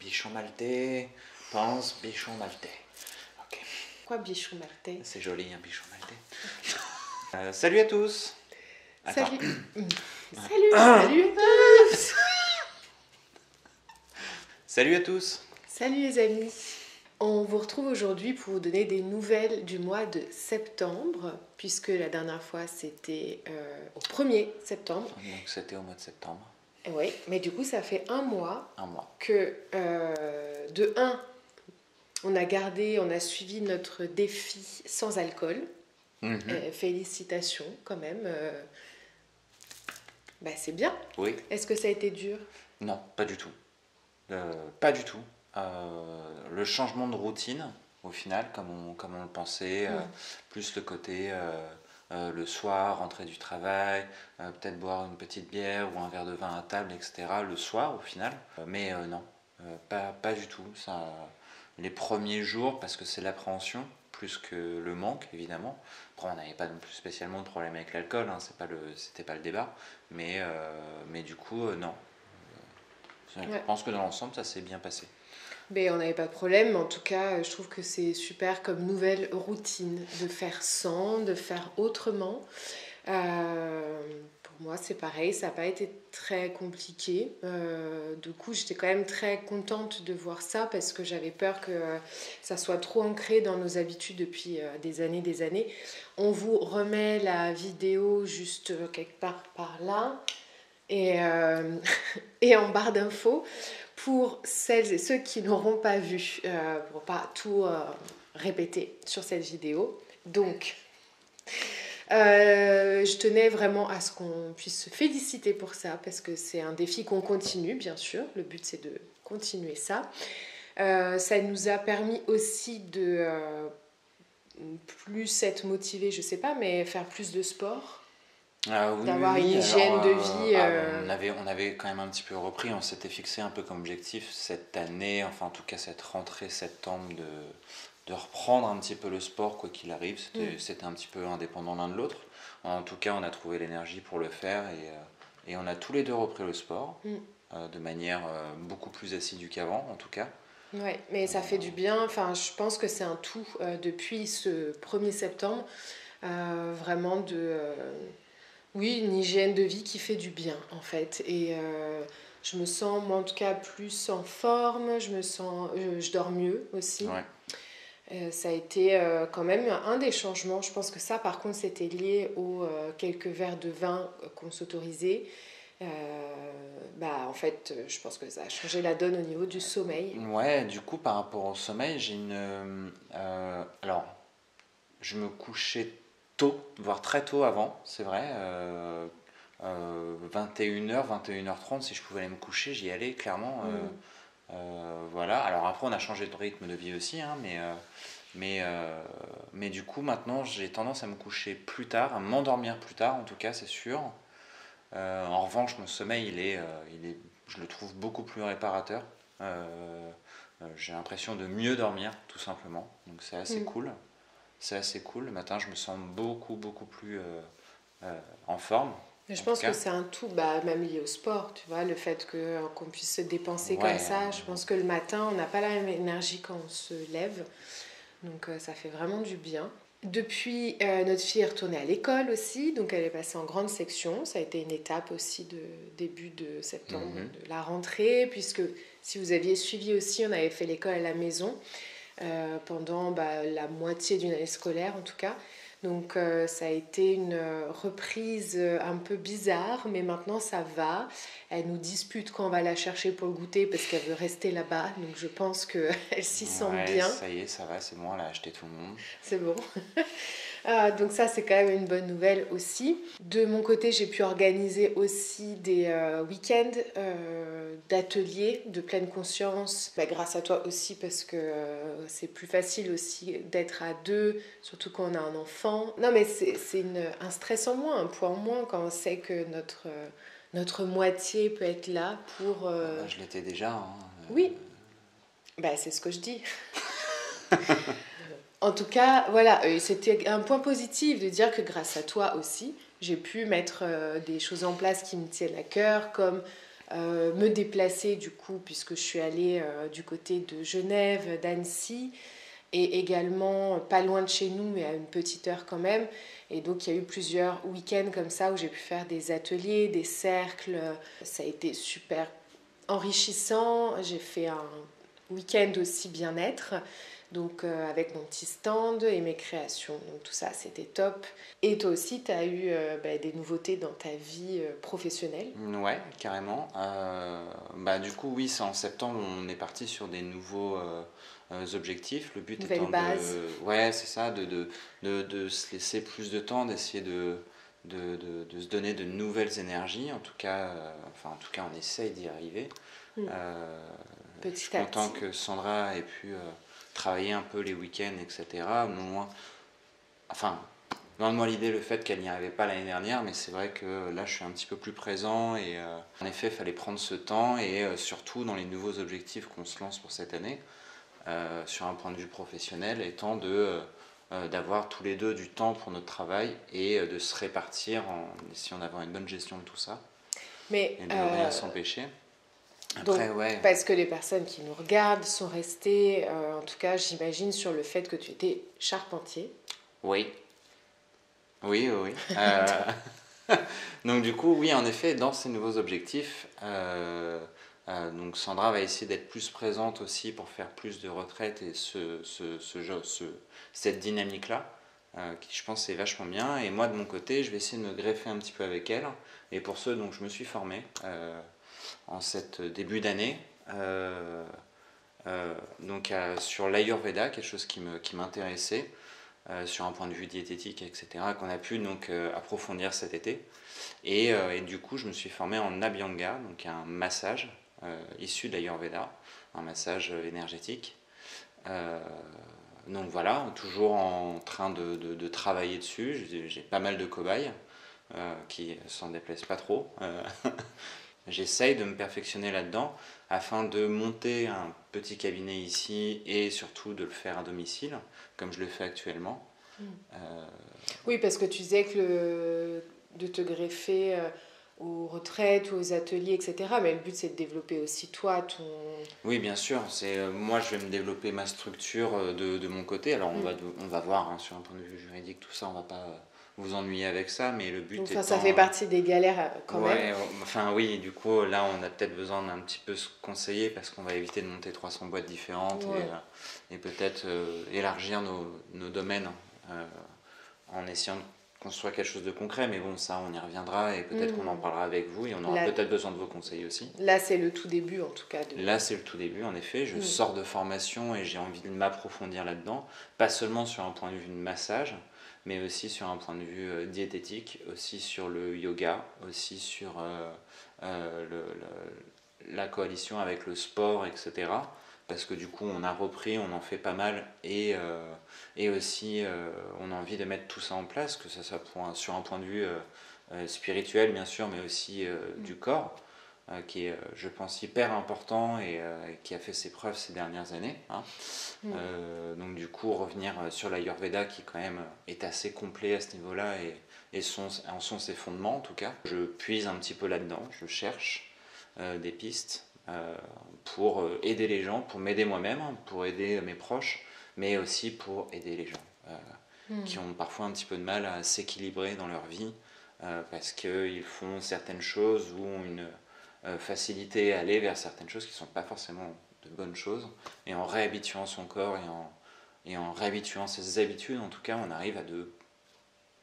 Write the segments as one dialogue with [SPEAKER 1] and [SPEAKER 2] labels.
[SPEAKER 1] Bichon maltais, pense bichon maltais. Ok.
[SPEAKER 2] Quoi, bichon maltais?
[SPEAKER 1] C'est joli, un bichon maltais. Salut à tous. Attends.
[SPEAKER 2] Salut. Salut à tous.
[SPEAKER 1] Salut à tous.
[SPEAKER 2] Salut les amis. On vous retrouve aujourd'hui pour vous donner des nouvelles du mois de septembre, puisque la dernière fois c'était au 1er septembre.
[SPEAKER 1] Donc c'était au mois de septembre.
[SPEAKER 2] Oui, mais du coup ça fait un mois.
[SPEAKER 1] Que
[SPEAKER 2] De 1, on a suivi notre défi sans alcool. Félicitations quand même. C'est bien.
[SPEAKER 1] Oui.
[SPEAKER 2] Est-ce que ça a été dur?
[SPEAKER 1] Non, pas du tout. Pas du tout. Le changement de routine, au final, comme on le pensait, plus le côté le soir, rentrer du travail, peut-être boire une petite bière ou un verre de vin à table, etc. le soir, au final. Mais non, pas du tout. Ça, les premiers jours, parce que c'est l'appréhension, plus que le manque, évidemment. Après, on n'avait pas non plus spécialement de problème avec l'alcool, hein, c'était pas le débat. Mais du coup, non. Je pense que dans l'ensemble, ça s'est bien passé.
[SPEAKER 2] Mais on n'avait pas de problème, mais en tout cas, je trouve que c'est super comme nouvelle routine de faire sans, de faire autrement. Pour moi, c'est pareil, ça n'a pas été très compliqué. Du coup, j'étais quand même très contente de voir ça parce que j'avais peur que ça soit trop ancré dans nos habitudes depuis des années. On vous remet la vidéo juste quelque part par là et en barre d'infos pour celles et ceux qui n'auront pas vu, pour pas tout répéter sur cette vidéo. Donc, je tenais vraiment à ce qu'on puisse se féliciter pour ça, parce que c'est un défi qu'on continue, bien sûr. Le but, c'est de continuer ça. Ça nous a permis aussi de plus être motivés, je sais pas, mais faire plus de sport. D'avoir une hygiène de vie.
[SPEAKER 1] On avait quand même un petit peu repris, on s'était fixé un peu comme objectif cette année, enfin en tout cas cette rentrée septembre, de reprendre un petit peu le sport quoi qu'il arrive. C'était un petit peu indépendant l'un de l'autre. En tout cas, on a trouvé l'énergie pour le faire et on a tous les deux repris le sport de manière beaucoup plus assidue qu'avant en tout cas.
[SPEAKER 2] Ouais, mais ça fait du bien. Enfin, je pense que c'est un tout depuis ce 1er septembre, vraiment oui, une hygiène de vie qui fait du bien en fait. Et je me sens, moi en tout cas, plus en forme, je dors mieux aussi.
[SPEAKER 1] Ouais.
[SPEAKER 2] Ça a été quand même un des changements. Je pense que ça, par contre, c'était lié aux quelques verres de vin qu'on s'autorisait. En fait, je pense que ça a changé la donne au niveau du sommeil.
[SPEAKER 1] Ouais, du coup, par rapport au sommeil, j'ai une... alors, je me couchais tôt, voire très tôt avant, c'est vrai. 21h, 21h30, si je pouvais aller me coucher, j'y allais, clairement. Voilà. Alors après, on a changé de rythme de vie aussi, hein, mais du coup, maintenant, j'ai tendance à me coucher plus tard, à m'endormir plus tard, en tout cas, c'est sûr. En revanche, mon sommeil, je le trouve beaucoup plus réparateur. J'ai l'impression de mieux dormir, tout simplement. Donc c'est assez cool. C'est assez cool. Le matin, je me sens beaucoup plus en forme.
[SPEAKER 2] Je pense que c'est un tout, même lié au sport, tu vois, le fait qu'on puisse se dépenser comme ça. Je pense que le matin, on n'a pas la même énergie quand on se lève. Donc ça fait vraiment du bien. Depuis, notre fille est retournée à l'école aussi, donc elle est passée en grande section. Ça a été une étape aussi de début de septembre, de la rentrée, puisque si vous aviez suivi aussi, on avait fait l'école à la maison pendant la moitié d'une année scolaire en tout cas. Donc ça a été une reprise un peu bizarre, mais maintenant ça va. Elle nous dispute quand on va la chercher pour le goûter parce qu'elle veut rester là-bas. Donc je pense qu'elle s'y sent bien.
[SPEAKER 1] Ça y est, ça va, c'est bon, elle a acheté tout le monde.
[SPEAKER 2] C'est bon. Donc ça, c'est quand même une bonne nouvelle aussi. De mon côté, j'ai pu organiser aussi des week-ends d'ateliers de pleine conscience. Grâce à toi aussi, parce que c'est plus facile aussi d'être à deux, surtout quand on a un enfant. Non, mais c'est un stress en moins, un poids en moins quand on sait que notre moitié peut être là pour...
[SPEAKER 1] Je l'étais déjà. Hein.
[SPEAKER 2] Oui, c'est ce que je dis. En tout cas, voilà, c'était un point positif de dire que grâce à toi aussi, j'ai pu mettre des choses en place qui me tiennent à cœur, comme me déplacer du coup, puisque je suis allée du côté de Genève, d'Annecy, et également pas loin de chez nous, mais à une petite heure quand même. Et donc il y a eu plusieurs week-ends comme ça où j'ai pu faire des ateliers, des cercles. Ça a été super enrichissant. J'ai fait un week-end aussi bien-être, donc avec mon petit stand et mes créations. Donc tout ça, c'était top. Et toi aussi, tu as eu des nouveautés dans ta vie professionnelle?
[SPEAKER 1] Ouais, carrément. Du coup, oui, c'est en septembre, on est parti sur des nouveaux objectifs. Le but
[SPEAKER 2] Nouvelle
[SPEAKER 1] étant
[SPEAKER 2] base.
[SPEAKER 1] ouais, c'est ça, de se laisser plus de temps, d'essayer de se donner de nouvelles énergies. En tout cas, on essaye d'y arriver.
[SPEAKER 2] Mm.
[SPEAKER 1] Je suis
[SPEAKER 2] Petit à
[SPEAKER 1] content
[SPEAKER 2] petit.
[SPEAKER 1] que Sandra ait pu travailler un peu les week-ends, etc. Enfin, loin de moi l'idée, le fait qu'elle n'y arrivait pas l'année dernière, mais c'est vrai que là je suis un petit peu plus présent et en effet il fallait prendre ce temps et surtout dans les nouveaux objectifs qu'on se lance pour cette année, sur un point de vue professionnel, étant d'avoir tous les deux du temps pour notre travail et de se répartir en essayant d'avoir une bonne gestion de tout ça
[SPEAKER 2] Mais
[SPEAKER 1] et de rien s'empêcher.
[SPEAKER 2] donc,
[SPEAKER 1] Après, ouais.
[SPEAKER 2] parce que les personnes qui nous regardent sont restées, en tout cas, j'imagine, sur le fait que tu étais charpentier.
[SPEAKER 1] Oui, oui, oui. Oui. Donc du coup, oui, en effet, dans ces nouveaux objectifs, donc Sandra va essayer d'être plus présente aussi pour faire plus de retraites et cette dynamique-là, qui je pense est vachement bien. Et moi, de mon côté, je vais essayer de me greffer un petit peu avec elle. Et pour ce, donc, je me suis formé en cette début d'année. Sur l'Ayurveda, quelque chose qui m'intéressait. Sur un point de vue diététique, etc., qu'on a pu donc approfondir cet été. Et du coup, je me suis formé en Abhyanga, donc un massage issu de l'Ayurveda, un massage énergétique. Donc voilà, toujours en train de travailler dessus. J'ai pas mal de cobayes qui s'en déplaisent pas trop. J'essaye de me perfectionner là-dedans afin de monter un petit cabinet ici et surtout de le faire à domicile, comme je le fais actuellement.
[SPEAKER 2] Oui, parce que tu disais que de te greffer aux retraites ou aux ateliers, etc. Mais le but, c'est de développer aussi toi, ton...
[SPEAKER 1] Oui, bien sûr. Moi, je vais me développer ma structure de mon côté. Alors, on va voir hein, sur un point de vue juridique, tout ça, on va pas vous ennuyer avec ça, mais le but
[SPEAKER 2] Enfin,
[SPEAKER 1] étant...
[SPEAKER 2] ça fait partie des galères quand même.
[SPEAKER 1] Ouais, enfin oui, du coup, là, on a peut-être besoin d'un petit peu se conseiller parce qu'on va éviter de monter 300 boîtes différentes
[SPEAKER 2] Ouais.
[SPEAKER 1] et peut-être élargir nos domaines en essayant de construire quelque chose de concret. Mais bon, ça, on y reviendra et peut-être qu'on en parlera avec vous et on aura peut-être besoin de vos conseils aussi.
[SPEAKER 2] Là, c'est le tout début, en tout cas.
[SPEAKER 1] Là, c'est le tout début, en effet. Je sors de formation et j'ai envie de m'approfondir là-dedans. Pas seulement sur un point de vue de massage, mais aussi sur un point de vue diététique, aussi sur le yoga, aussi sur la coalition avec le sport, etc. Parce que du coup, on a repris, on en fait pas mal et aussi on a envie de mettre tout ça en place, que ça soit sur un point de vue spirituel, bien sûr, mais aussi du corps. Qui est, je pense, hyper important et qui a fait ses preuves ces dernières années. Hein. Donc du coup, revenir sur l'Ayurveda qui quand même est assez complet à ce niveau-là et en sont ses fondements en tout cas. Je puise un petit peu là-dedans, je cherche des pistes pour aider les gens, pour m'aider moi-même, pour aider mes proches, mais aussi pour aider les gens qui ont parfois un petit peu de mal à s'équilibrer dans leur vie parce qu'ils font certaines choses ou ont une facilité à aller vers certaines choses qui ne sont pas forcément de bonnes choses. Et en réhabituant son corps et en réhabituant ses habitudes, en tout cas, on arrive à de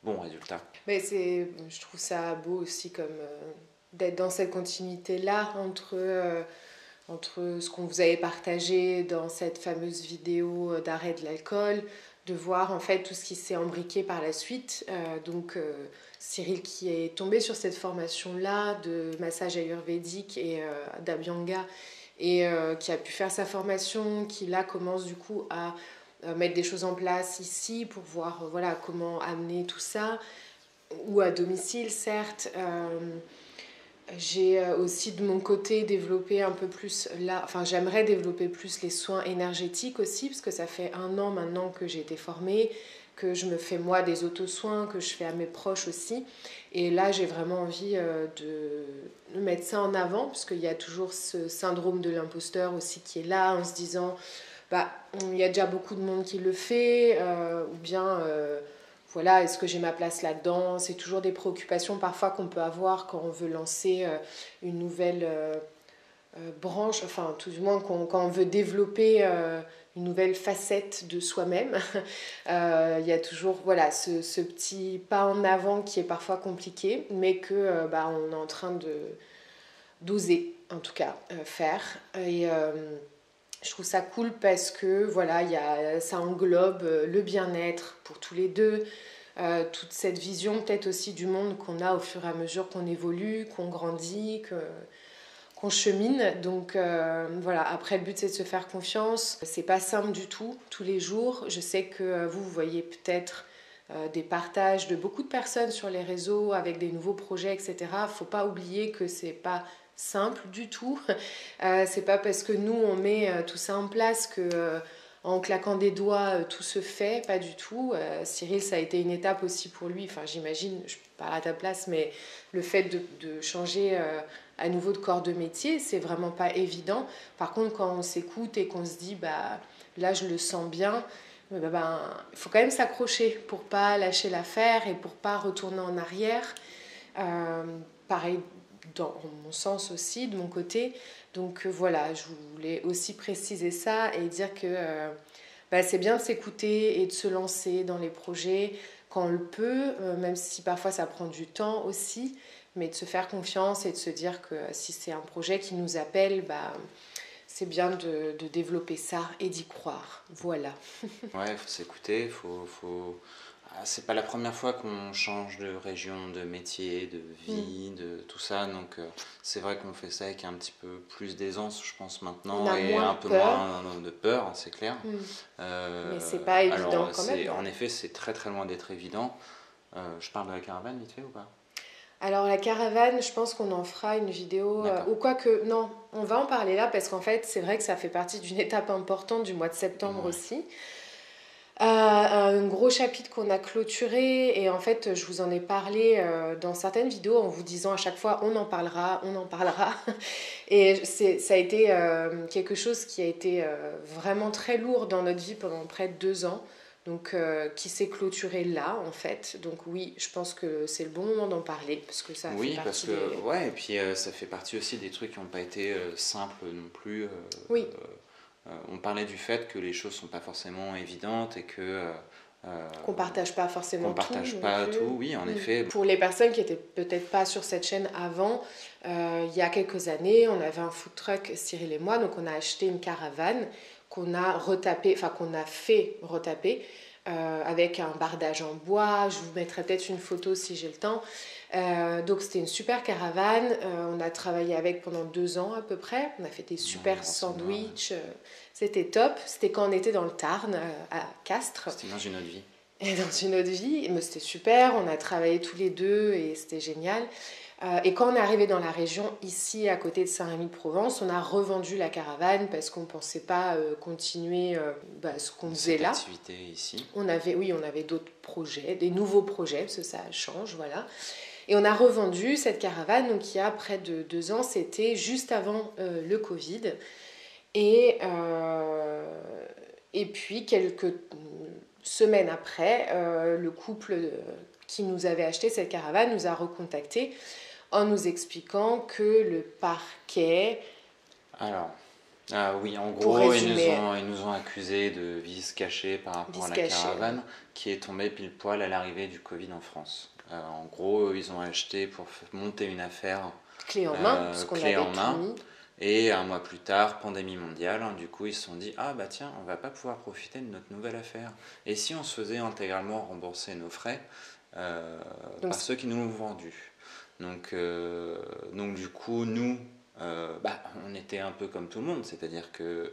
[SPEAKER 1] bons résultats.
[SPEAKER 2] Mais je trouve ça beau aussi comme d'être dans cette continuité-là entre ce qu'on vous avait partagé dans cette fameuse vidéo d'arrêt de l'alcool, de voir en fait tout ce qui s'est embriqué par la suite. Cyril qui est tombé sur cette formation-là de massage ayurvédique et d'Abhyanga et qui a pu faire sa formation, qui là commence du coup à mettre des choses en place ici pour voir voilà, comment amener tout ça, ou à domicile certes. J'ai aussi de mon côté développé un peu plus là, enfin j'aimerais développer plus les soins énergétiques aussi parce que ça fait 1 an maintenant que j'ai été formée. que je me fais moi des auto-soins, que je fais à mes proches aussi. Et là, j'ai vraiment envie de mettre ça en avant, parce qu'il y a toujours ce syndrome de l'imposteur aussi qui est là, en se disant, bah, il y a déjà beaucoup de monde qui le fait, ou bien, voilà, est-ce que j'ai ma place là-dedans? C'est toujours des préoccupations parfois qu'on peut avoir quand on veut lancer une nouvelle branche, enfin tout du moins quand on veut développer une nouvelle facette de soi-même. Il y a toujours voilà, ce petit pas en avant qui est parfois compliqué, mais que bah, on est en train d'oser en tout cas faire. Et je trouve ça cool parce que voilà, ça englobe le bien-être pour tous les deux, toute cette vision peut-être aussi du monde qu'on a au fur et à mesure qu'on évolue, qu'on grandit, qu'on chemine. Donc voilà, après le but c'est de se faire confiance. C'est pas simple du tout, tous les jours. Je sais que vous voyez peut-être des partages de beaucoup de personnes sur les réseaux avec des nouveaux projets, etc. Faut pas oublier que c'est pas simple du tout. C'est pas parce que nous on met tout ça en place que en claquant des doigts tout se fait, pas du tout. Cyril, ça a été une étape aussi pour lui, enfin j'imagine, je parle à ta place, mais le fait de changer à nouveau de corps de métier, c'est vraiment pas évident. Par contre, quand on s'écoute et qu'on se dit, bah là je le sens bien, il faut quand même s'accrocher pour pas lâcher l'affaire et pour pas retourner en arrière. Pareil dans mon sens aussi, de mon côté. Donc voilà, je voulais aussi préciser ça et dire que c'est bien de s'écouter et de se lancer dans les projets quand on le peut, même si parfois ça prend du temps aussi, mais de se faire confiance et de se dire que si c'est un projet qui nous appelle, c'est bien de développer ça et d'y croire. Voilà.
[SPEAKER 1] Ouais, il faut s'écouter, c'est pas la première fois qu'on change de région, de métier, de vie, de tout ça, donc c'est vrai qu'on fait ça avec un petit peu plus d'aisance, je pense,
[SPEAKER 2] On
[SPEAKER 1] maintenant,
[SPEAKER 2] a
[SPEAKER 1] et
[SPEAKER 2] moins
[SPEAKER 1] un peu
[SPEAKER 2] peur.
[SPEAKER 1] moins de peur, c'est clair.
[SPEAKER 2] Mais c'est pas évident
[SPEAKER 1] alors,
[SPEAKER 2] quand même.
[SPEAKER 1] en effet, c'est très très loin d'être évident. Je parle de la caravane vite fait ou pas?
[SPEAKER 2] Alors la caravane, je pense qu'on en fera une vidéo,
[SPEAKER 1] D'accord.
[SPEAKER 2] ou quoi que, non, on va en parler là parce qu'en fait c'est vrai que ça fait partie d'une étape importante du mois de septembre
[SPEAKER 1] Ouais.
[SPEAKER 2] aussi. Un gros chapitre qu'on a clôturé et en fait je vous en ai parlé dans certaines vidéos en vous disant à chaque fois on en parlera, on en parlera. Et ça a été quelque chose qui a été vraiment très lourd dans notre vie pendant près de 2 ans. Donc, qui s'est clôturé là, en fait. Donc, oui, je pense que c'est le bon moment d'en parler, parce que ça fait
[SPEAKER 1] Oui, parce
[SPEAKER 2] partie
[SPEAKER 1] que,
[SPEAKER 2] des...
[SPEAKER 1] ouais, et puis ça fait partie aussi des trucs qui n'ont pas été simples non plus.
[SPEAKER 2] Oui,
[SPEAKER 1] On parlait du fait que les choses sont pas forcément évidentes et que
[SPEAKER 2] qu'on partage pas forcément
[SPEAKER 1] qu'on
[SPEAKER 2] tout
[SPEAKER 1] partage
[SPEAKER 2] non
[SPEAKER 1] pas
[SPEAKER 2] plus.
[SPEAKER 1] tout, oui, en effet.
[SPEAKER 2] Pour les personnes qui étaient peut-être pas sur cette chaîne avant, il y a quelques années, on avait un food truck, Cyril et moi, donc on a acheté une caravane qu'on a retapé, enfin qu'on a fait retaper avec un bardage en bois. Je vous mettrai peut-être une photo si j'ai le temps. Donc c'était une super caravane. On a travaillé avec pendant 2 ans à peu près. On a fait des super sandwichs. C'était top. C'était quand on était dans le Tarn, à Castres.
[SPEAKER 1] C'était dans une autre vie.
[SPEAKER 2] Et dans une autre vie, mais c'était super. On a travaillé tous les deux et c'était génial. Et quand on est arrivé dans la région, ici à côté de Saint-Rémy-de-Provence, on a revendu la caravane parce qu'on ne pensait pas continuer ce qu'on faisait là.
[SPEAKER 1] Activité ici.
[SPEAKER 2] On avait d'autres projets, des nouveaux projets, parce que ça change, voilà. Et on a revendu cette caravane, donc il y a près de 2 ans, c'était juste avant le Covid. Et puis quelques semaines après, le couple qui nous avait acheté cette caravane nous a recontactés en nous expliquant que le parquet...
[SPEAKER 1] Alors, oui, en
[SPEAKER 2] Pour
[SPEAKER 1] gros,
[SPEAKER 2] résumer,
[SPEAKER 1] ils nous ont accusés de vices cachés par rapport à la caravane qui est tombée pile poil à l'arrivée du Covid en France. En gros, ils ont acheté pour monter une affaire
[SPEAKER 2] clé en main, parce qu'on avait tout mis.
[SPEAKER 1] Et un mois plus tard, pandémie mondiale, du coup ils se sont dit « Ah bah tiens, on va pas pouvoir profiter de notre nouvelle affaire. Et si on se faisait intégralement rembourser nos frais par ceux qui nous l'ont vendu ?» Donc du coup, nous, on était un peu comme tout le monde, c'est-à-dire que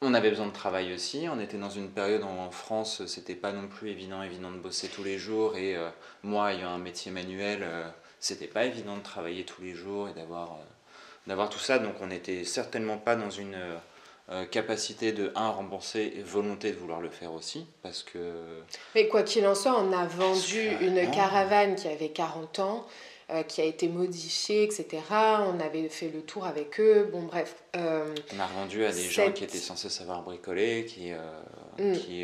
[SPEAKER 1] on avait besoin de travail aussi. On était dans une période où en France, c'était pas non plus évident de bosser tous les jours. Et moi, ayant un métier manuel, c'était pas évident de travailler tous les jours et d'avoir tout ça. Donc on n'était certainement pas dans une capacité de rembourser et volonté de vouloir le faire aussi, parce que...
[SPEAKER 2] Mais quoi qu'il en soit, on a vendu une caravane qui avait 40 ans, qui a été modifiée, etc. On avait fait le tour avec eux, bon bref.
[SPEAKER 1] On a revendu à des gens qui étaient censés savoir bricoler,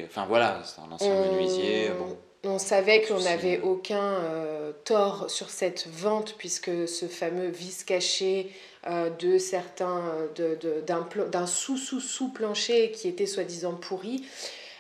[SPEAKER 1] enfin voilà, c'était un ancien menuisier, bon...
[SPEAKER 2] On savait qu'on n'avait aucun tort sur cette vente, puisque ce fameux vice caché de certains, d'un sous-plancher qui était soi-disant pourri,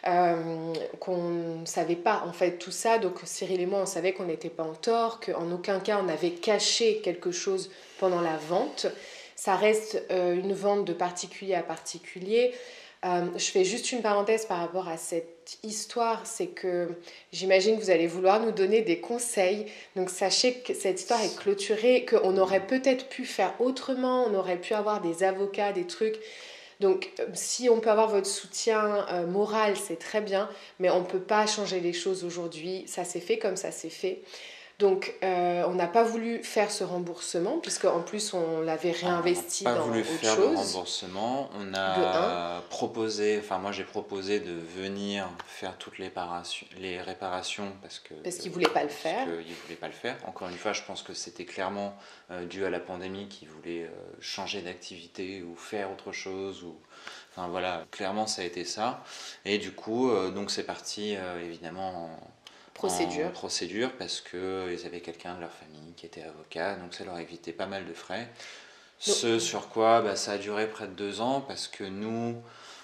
[SPEAKER 2] qu'on ne savait pas en fait tout ça. Donc Cyril et moi, on savait qu'on n'était pas en tort, qu'en aucun cas on avait caché quelque chose pendant la vente. Ça reste une vente de particulier à particulier. Je fais juste une parenthèse par rapport à cette histoire, c'est que j'imagine que vous allez vouloir nous donner des conseils. Donc sachez que cette histoire est clôturée, qu'on aurait peut-être pu faire autrement, on aurait pu avoir des avocats, des trucs. Donc si on peut avoir votre soutien moral, c'est très bien, mais on ne peut pas changer les choses aujourd'hui. Ça s'est fait comme ça s'est fait. Donc, on n'a pas voulu faire ce remboursement, puisqu'en plus, on l'avait réinvesti dans autre chose.
[SPEAKER 1] On n'a pas voulu faire le remboursement. On a proposé, enfin moi j'ai proposé de venir faire toutes les réparations parce
[SPEAKER 2] qu'il ne voulait pas le faire.
[SPEAKER 1] Parce qu'il ne voulait pas le faire. Encore une fois, je pense que c'était clairement dû à la pandémie qu'il voulait changer d'activité ou faire autre chose. Enfin voilà, clairement ça a été ça. Et du coup, donc c'est parti évidemment en procédure parce qu'ils avaient quelqu'un de leur famille qui était avocat, donc ça leur évitait pas mal de frais. Ce sur quoi ça a duré près de 2 ans parce que nous,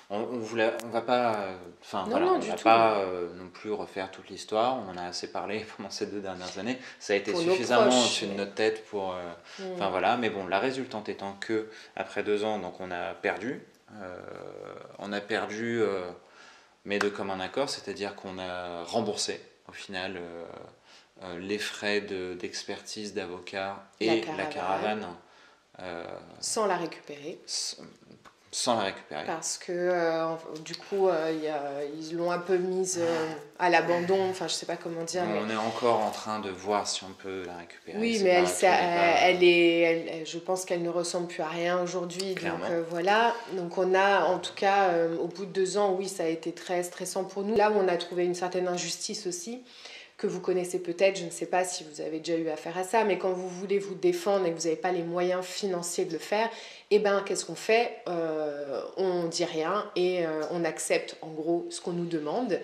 [SPEAKER 1] on va pas, non plus refaire toute l'histoire. On en a assez parlé pendant ces 2 dernières années. Ça a été suffisamment au-dessus de notre tête pour, enfin voilà. Mais bon, la résultante étant que après 2 ans, donc on a perdu, mais de commun accord, c'est-à-dire qu'on a remboursé au final les frais d'expertise d'avocat et la caravane.
[SPEAKER 2] Sans la récupérer.
[SPEAKER 1] Sans la récupérer.
[SPEAKER 2] Parce que du coup, ils l'ont un peu mise à l'abandon, enfin je sais pas comment dire.
[SPEAKER 1] On est encore en train de voir si on peut la récupérer.
[SPEAKER 2] Oui, mais je pense qu'elle ne ressemble plus à rien aujourd'hui. Donc voilà, donc on a en tout cas, au bout de 2 ans, oui, ça a été très stressant pour nous. Là où on a trouvé une certaine injustice aussi, que vous connaissez peut-être, je ne sais pas si vous avez déjà eu affaire à ça, mais quand vous voulez vous défendre et que vous n'avez pas les moyens financiers de le faire, eh ben qu'est-ce qu'on fait ? On dit rien et on accepte en gros ce qu'on nous demande.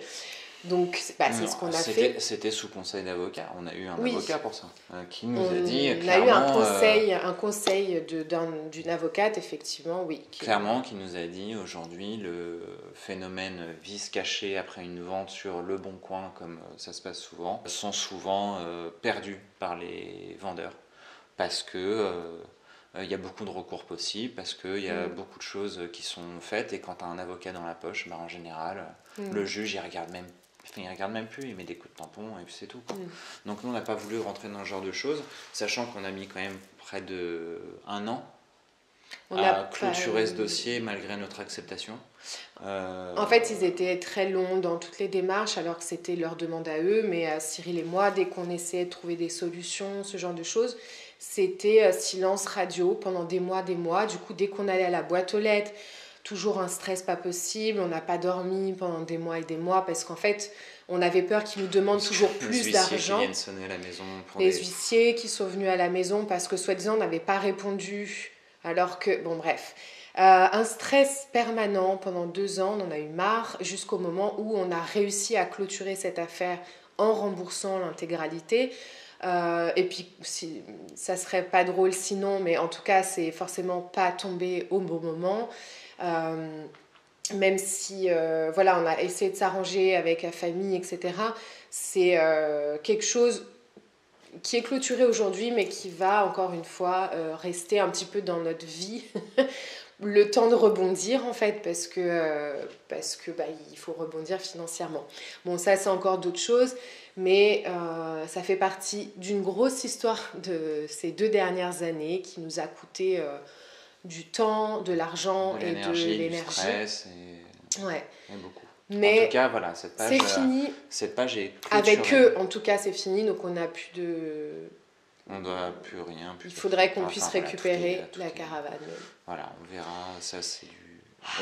[SPEAKER 2] Donc c'est ce qu'on a fait.
[SPEAKER 1] C'était sous conseil d'avocat. On a eu un avocat pour ça qui nous a dit
[SPEAKER 2] on a eu un conseil d'une avocate, effectivement, oui.
[SPEAKER 1] Clairement, qui nous a dit aujourd'hui le phénomène vice caché après une vente sur Le Bon Coin, comme ça se passe souvent, sont souvent perdus par les vendeurs parce que il y a beaucoup de recours possibles, parce qu'il y a beaucoup de choses qui sont faites, et quand tu as un avocat dans la poche, en général, le juge il regarde même plus, il met des coups de tampon et puis c'est tout, quoi. Donc nous on n'a pas voulu rentrer dans ce genre de choses, sachant qu'on a mis quand même près de 1 an à clôturer ce dossier malgré notre acceptation.
[SPEAKER 2] En fait, ils étaient très longs dans toutes les démarches alors que c'était leur demande à eux, mais Cyril et moi, dès qu'on essayait de trouver des solutions, ce genre de choses, c'était silence radio pendant des mois. Du coup, dès qu'on allait à la boîte aux lettres, toujours un stress pas possible, on n'a pas dormi pendant des mois et des mois parce qu'en fait, on avait peur qu'ils nous demandent toujours plus d'argent.
[SPEAKER 1] Qui viennent sonner à la maison
[SPEAKER 2] les huissiers qui sont venus à la maison parce que soi-disant on n'avait pas répondu, alors que, bon bref. Un stress permanent pendant 2 ans, on en a eu marre, jusqu'au moment où on a réussi à clôturer cette affaire en remboursant l'intégralité. Et puis, ça serait pas drôle sinon, mais en tout cas, c'est forcément pas tombé au bon moment. Même si, voilà, on a essayé de s'arranger avec la famille, etc. C'est quelque chose qui est clôturé aujourd'hui, mais qui va, encore une fois, rester un petit peu dans notre vie. Le temps de rebondir, en fait, parce que il faut rebondir financièrement. Bon, ça, c'est encore d'autres choses, mais ça fait partie d'une grosse histoire de ces 2 dernières années qui nous a coûté du temps, de l'argent et de l'énergie.
[SPEAKER 1] Du stress et beaucoup.
[SPEAKER 2] Mais
[SPEAKER 1] en tout cas, voilà, cette page,
[SPEAKER 2] c'est fini.
[SPEAKER 1] Cette page est clôturée.
[SPEAKER 2] Avec eux, en tout cas, c'est fini, donc on n'a plus de...
[SPEAKER 1] On ne doit plus rien.
[SPEAKER 2] Il faudrait qu'on puisse récupérer la caravane.
[SPEAKER 1] Voilà, on verra. Ça, c'est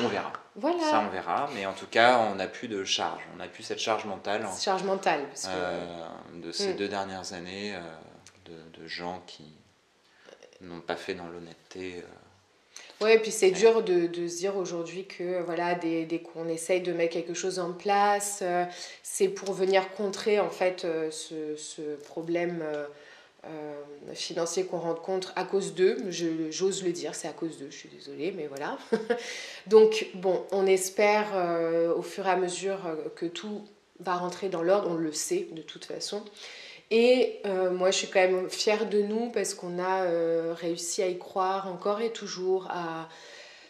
[SPEAKER 1] On verra.
[SPEAKER 2] Voilà.
[SPEAKER 1] Ça, on verra. Mais en tout cas, on n'a plus de charge. On n'a plus cette charge mentale.
[SPEAKER 2] Charge mentale. Parce
[SPEAKER 1] que... de ces 2 dernières années, de gens qui n'ont pas fait dans l'honnêteté.
[SPEAKER 2] Ouais, et puis c'est dur de se dire aujourd'hui que voilà, dès qu'on essaye de mettre quelque chose en place, c'est pour venir contrer en fait ce problème financier qu'on rencontre à cause d'eux. J'ose le dire, c'est à cause d'eux, je suis désolée, mais voilà. Donc bon, on espère au fur et à mesure que tout va rentrer dans l'ordre, on le sait de toute façon. Et moi, je suis quand même fière de nous parce qu'on a réussi à y croire encore et toujours, à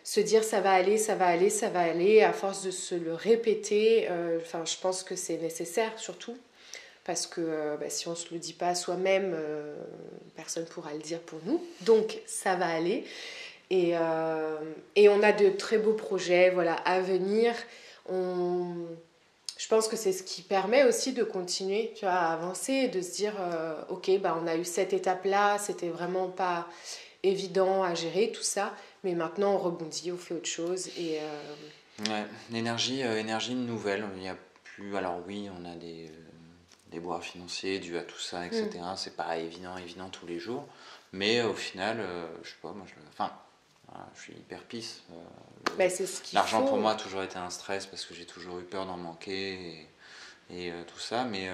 [SPEAKER 2] se dire ça va aller, ça va aller, ça va aller, à force de se le répéter. Je pense que c'est nécessaire surtout parce que si on ne se le dit pas soi-même, personne ne pourra le dire pour nous. Donc, ça va aller. Et on a de très beaux projets voilà, à venir. Je pense que c'est ce qui permet aussi de continuer tu vois, à avancer et de se dire ok, on a eu cette étape-là, c'était vraiment pas évident à gérer tout ça, mais maintenant on rebondit, on fait autre chose. Et,
[SPEAKER 1] Ouais, l'énergie nouvelle, il n'y a plus. Alors oui, on a des bois financiers dus à tout ça, etc. C'est pas évident tous les jours, mais au final, je sais pas, moi je suis hyper peace.
[SPEAKER 2] c'est ce qu'il
[SPEAKER 1] L'argent
[SPEAKER 2] faut.
[SPEAKER 1] pour moi a toujours été un stress parce que j'ai toujours eu peur d'en manquer et tout ça, mais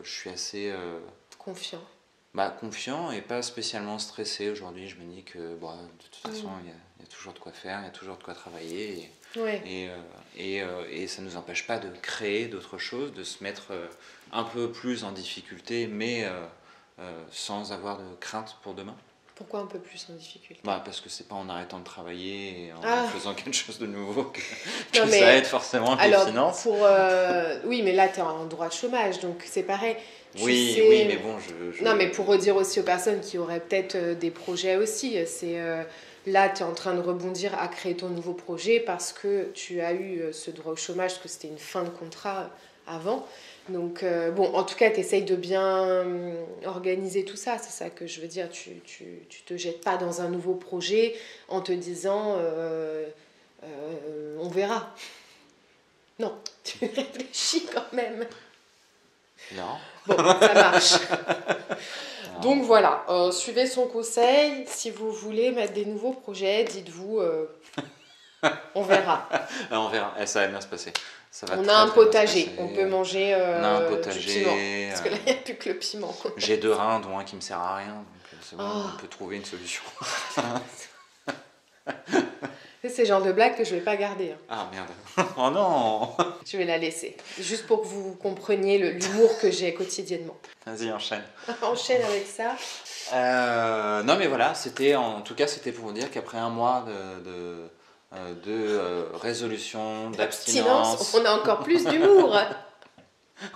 [SPEAKER 1] je suis assez
[SPEAKER 2] confiant.
[SPEAKER 1] Confiant et pas spécialement stressé aujourd'hui. Je me dis que de toute façon, il y a toujours de quoi faire, il y a toujours de quoi travailler. Et ça ne nous empêche pas de créer d'autres choses, de se mettre un peu plus en difficulté, mais sans avoir de crainte pour demain.
[SPEAKER 2] Pourquoi un peu plus en difficulté?
[SPEAKER 1] Parce que c'est pas en arrêtant de travailler et en faisant quelque chose de nouveau que ça aide forcément les finances.
[SPEAKER 2] Oui, mais là, tu es en droit de chômage, donc c'est pareil.
[SPEAKER 1] Oui, mais bon,
[SPEAKER 2] Non, mais pour redire aussi aux personnes qui auraient peut-être des projets aussi, c'est là, tu es en train de rebondir à créer ton nouveau projet parce que tu as eu ce droit au chômage, parce que c'était une fin de contrat avant. Donc, en tout cas, tu essayes de bien organiser tout ça, c'est ça que je veux dire. Tu te jettes pas dans un nouveau projet en te disant on verra. Non, tu réfléchis quand même.
[SPEAKER 1] Non.
[SPEAKER 2] Bon, ça marche. Donc voilà, suivez son conseil. Si vous voulez mettre des nouveaux projets, dites-vous, on verra.
[SPEAKER 1] On verra, ça va bien se passer.
[SPEAKER 2] On a un potager, on peut manger
[SPEAKER 1] on a un potager,
[SPEAKER 2] du piment. Parce que là, il n'y a plus que le piment.
[SPEAKER 1] J'ai 2 reins, dont un qui ne me sert à rien. Donc c'est bon, on peut trouver une solution.
[SPEAKER 2] C'est le genre de blague que je ne vais pas garder.
[SPEAKER 1] Ah merde. Oh non.
[SPEAKER 2] Je vais la laisser. Juste pour que vous compreniez l'humour que j'ai quotidiennement.
[SPEAKER 1] Vas-y, enchaîne.
[SPEAKER 2] Enchaîne avec ça.
[SPEAKER 1] Non mais voilà, c'était pour vous dire qu'après un mois de résolution, d'abstinence,
[SPEAKER 2] on a encore plus d'humour.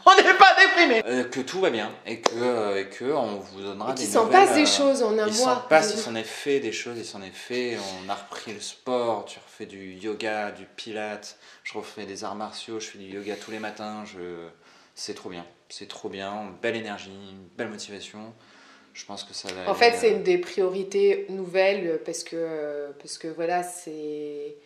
[SPEAKER 1] On n'est pas déprimé. Que tout va bien et que on vous donnera des nouvelles. Il s'en
[SPEAKER 2] passe des choses en un mois.
[SPEAKER 1] Il s'en est fait des choses, il s'en est fait. On a repris le sport, tu refais du yoga, du pilates, je refais des arts martiaux, je fais du yoga tous les matins. C'est trop bien, belle énergie, belle motivation. Je pense que ça va.
[SPEAKER 2] En fait, c'est une des priorités nouvelles parce que voilà, c'est.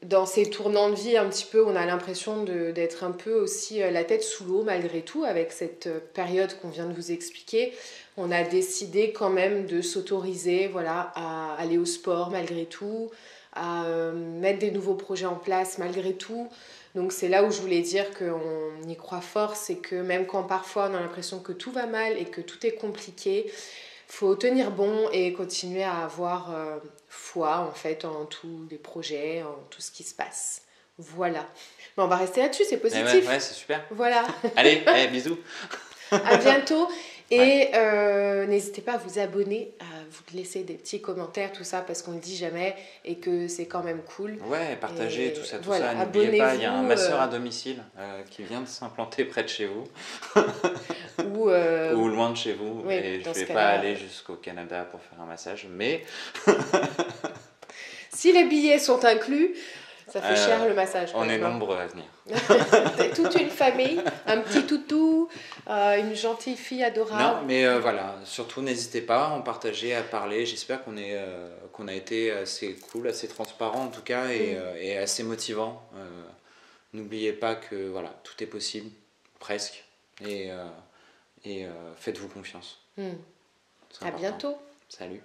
[SPEAKER 2] Dans ces tournants de vie un petit peu, on a l'impression d'être un peu aussi la tête sous l'eau malgré tout avec cette période qu'on vient de vous expliquer. On a décidé quand même de s'autoriser voilà, à aller au sport malgré tout, à mettre des nouveaux projets en place malgré tout. Donc c'est là où je voulais dire qu'on y croit fort, c'est que même quand parfois on a l'impression que tout va mal et que tout est compliqué, faut tenir bon et continuer à avoir foi en fait en tous les projets, en tout ce qui se passe. Voilà. Bon, on va rester là-dessus, c'est positif.
[SPEAKER 1] Ouais, c'est super.
[SPEAKER 2] Voilà.
[SPEAKER 1] Allez, bisous.
[SPEAKER 2] À bientôt. Et n'hésitez pas à vous abonner, à vous laisser des petits commentaires, tout ça, parce qu'on ne le dit jamais et que c'est quand même cool.
[SPEAKER 1] Ouais, partagez et tout ça.
[SPEAKER 2] Voilà,
[SPEAKER 1] N'oubliez pas, il y a un masseur à domicile qui vient de s'implanter près de chez vous. Ou loin de chez vous.
[SPEAKER 2] Oui,
[SPEAKER 1] et je ne vais pas aller jusqu'au Canada pour faire un massage, mais...
[SPEAKER 2] Si les billets sont inclus... Ça fait cher le massage.
[SPEAKER 1] On est nombreux à venir.
[SPEAKER 2] Toute une famille, un petit toutou, une gentille fille adorable.
[SPEAKER 1] Non, mais voilà, surtout n'hésitez pas à en partager, à parler. J'espère qu'on a été assez cool, assez transparent en tout cas, et assez motivant. N'oubliez pas que voilà, tout est possible, presque, et faites-vous confiance.
[SPEAKER 2] À bientôt.
[SPEAKER 1] Salut.